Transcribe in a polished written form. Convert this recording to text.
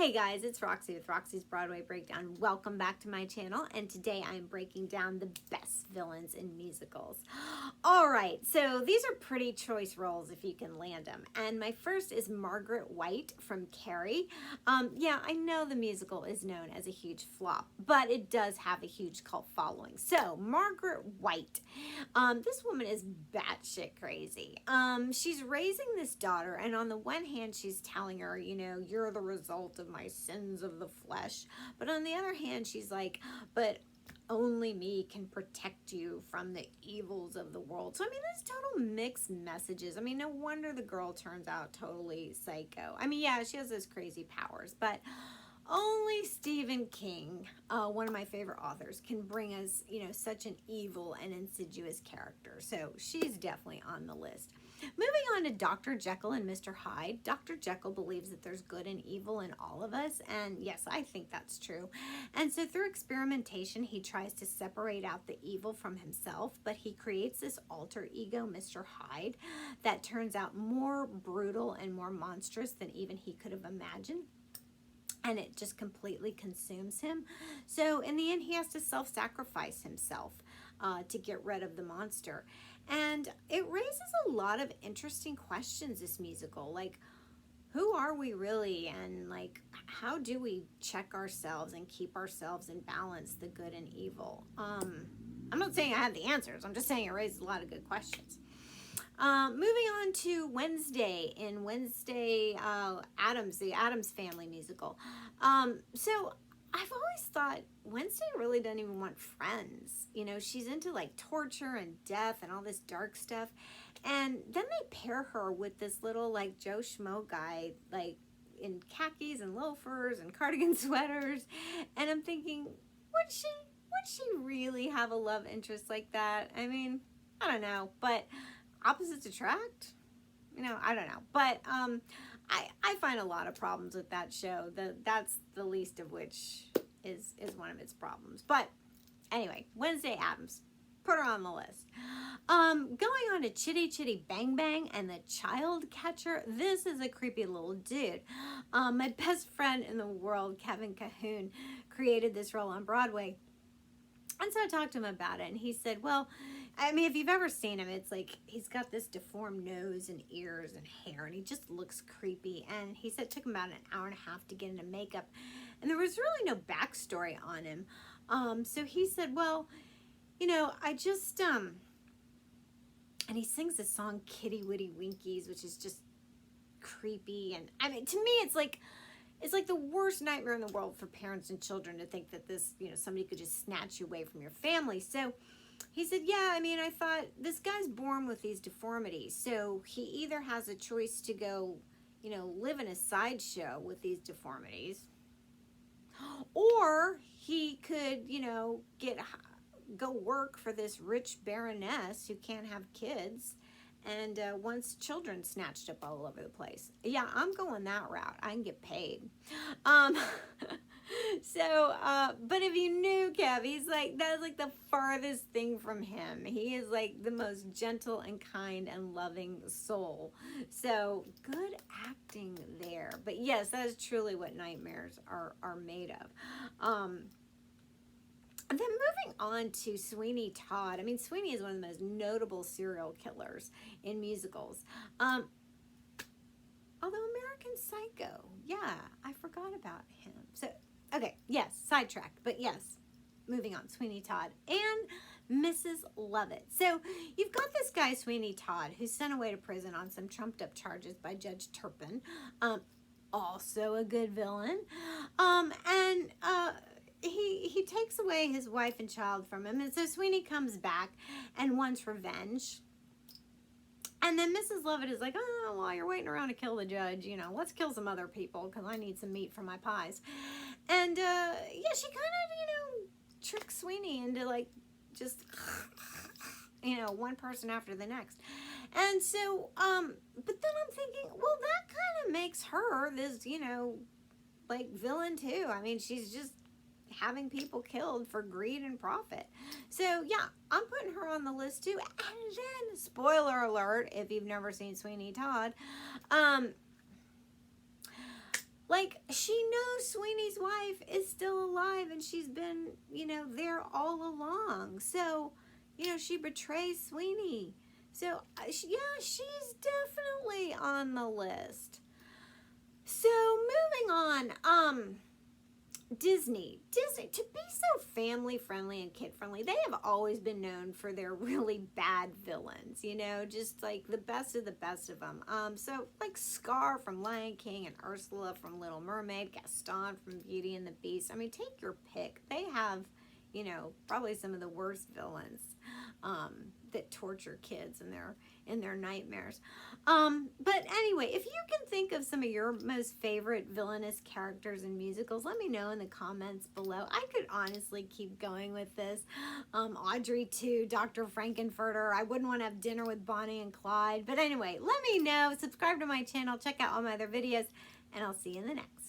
Hey guys, it's Roxie with Roxie's Broadway Breakdown. Welcome back to my channel, and today I am breaking down the best villains in musicals. All right, so these are pretty choice roles if you can land them. And my first is Margaret White from Carrie. Yeah, I know the musical is known as a huge flop, but it does have a huge cult following. So Margaret White, this woman is batshit crazy. She's raising this daughter, and on the one hand, she's telling her, you know, you're the result of my sins of the flesh. But on the other hand, she's like, but only me can protect you from the evils of the world. So, I mean, there's total mixed messages. I mean, no wonder the girl turns out totally psycho. I mean, yeah, she has those crazy powers, but only Stephen King, one of my favorite authors, can bring us, you know, such an evil and insidious character. So she's definitely on the list. Moving on to Dr. Jekyll and Mr. Hyde. Dr. Jekyll believes that there's good and evil in all of us, and yes, I think that's true. And so through experimentation, he tries to separate out the evil from himself, but he creates this alter ego, Mr. Hyde, that turns out more brutal and more monstrous than even he could have imagined. And it just completely consumes him. So in the end, he has to self-sacrifice himself to get rid of the monster. And it raises a lot of interesting questions, this musical. Like, who are we really? And like, how do we check ourselves and keep ourselves in balance, the good and evil? I'm not saying I have the answers. I'm just saying it raises a lot of good questions. Moving on to Wednesday in Wednesday Addams, the Addams Family musical. So I've always thought Wednesday really doesn't even want friends. You know, she's into like torture and death and all this dark stuff. And then they pair her with this little like Joe Schmo guy, like in khakis and loafers and cardigan sweaters. And I'm thinking, would she really have a love interest like that? I mean, I don't know, but opposites attract? You know, I don't know. But I find a lot of problems with that show. That's the least of which is one of its problems. But anyway, Wednesday Addams. Put her on the list. Going on to Chitty Chitty Bang Bang and the Child Catcher. This is a creepy little dude. My best friend in the world, Kevin Cahoon, created this role on Broadway. And so I talked to him about it, and he said, well, I mean, if you've ever seen him, it's like he's got this deformed nose and ears and hair, and he just looks creepy. And he said it took him about an hour and a half to get into makeup, and there was really no backstory on him. So he said, well, you know, I just, and he sings this song, Kitty Witty Winkies, which is just creepy. And I mean, to me, it's like the worst nightmare in the world for parents and children to think that this, you know, somebody could just snatch you away from your family. So he said, yeah, I mean, I thought this guy's born with these deformities. So he either has a choice to go, you know, live in a sideshow with these deformities, or he could, you know, go work for this rich baroness who can't have kids and wants children snatched up all over the place. Yeah, I'm going that route. I can get paid. But if you knew Kev, he's like, that's like the farthest thing from him. He is like the most gentle and kind and loving soul. So good acting there. But yes, that is truly what nightmares are made of. And then moving on to Sweeney Todd. I mean, Sweeney is one of the most notable serial killers in musicals. Although American Psycho, yeah, I forgot about him. So, okay, yes, sidetracked, but yes, moving on, Sweeney Todd and Mrs. Lovett. So you've got this guy, Sweeney Todd, who's sent away to prison on some trumped up charges by Judge Turpin. Also a good villain. He takes away his wife and child from him, and so Sweeney comes back and wants revenge. And then Mrs. Lovett is like, oh, while you're waiting around to kill the judge, you know, let's kill some other people because I need some meat for my pies. And yeah, she kind of, you know, tricks Sweeney into like just, you know, one person after the next. And so, but then I'm thinking, well, that kind of makes her this, you know, like villain too. I mean, she's just having people killed for greed and profit. So yeah, I'm putting her on the list too. And then, spoiler alert, if you've never seen Sweeney Todd, Like, she knows Sweeney's wife is still alive and she's been, you know, there all along. So, you know, she betrays Sweeney. So, yeah, she's definitely on the list. So, moving on, Disney, to be so family friendly and kid friendly, they have always been known for their really bad villains, you know, just like the best of them. So like Scar from Lion King and Ursula from Little Mermaid, Gaston from Beauty and the Beast. I mean, take your pick. They have, you know, probably some of the worst villains that torture kids in their nightmares. But anyway, if you can think of some of your most favorite villainous characters in musicals, let me know in the comments below. I could honestly keep going with this. Audrey 2, Dr. Frankenfurter. I wouldn't want to have dinner with Bonnie and Clyde. But anyway, let me know. Subscribe to my channel. Check out all my other videos. And I'll see you in the next.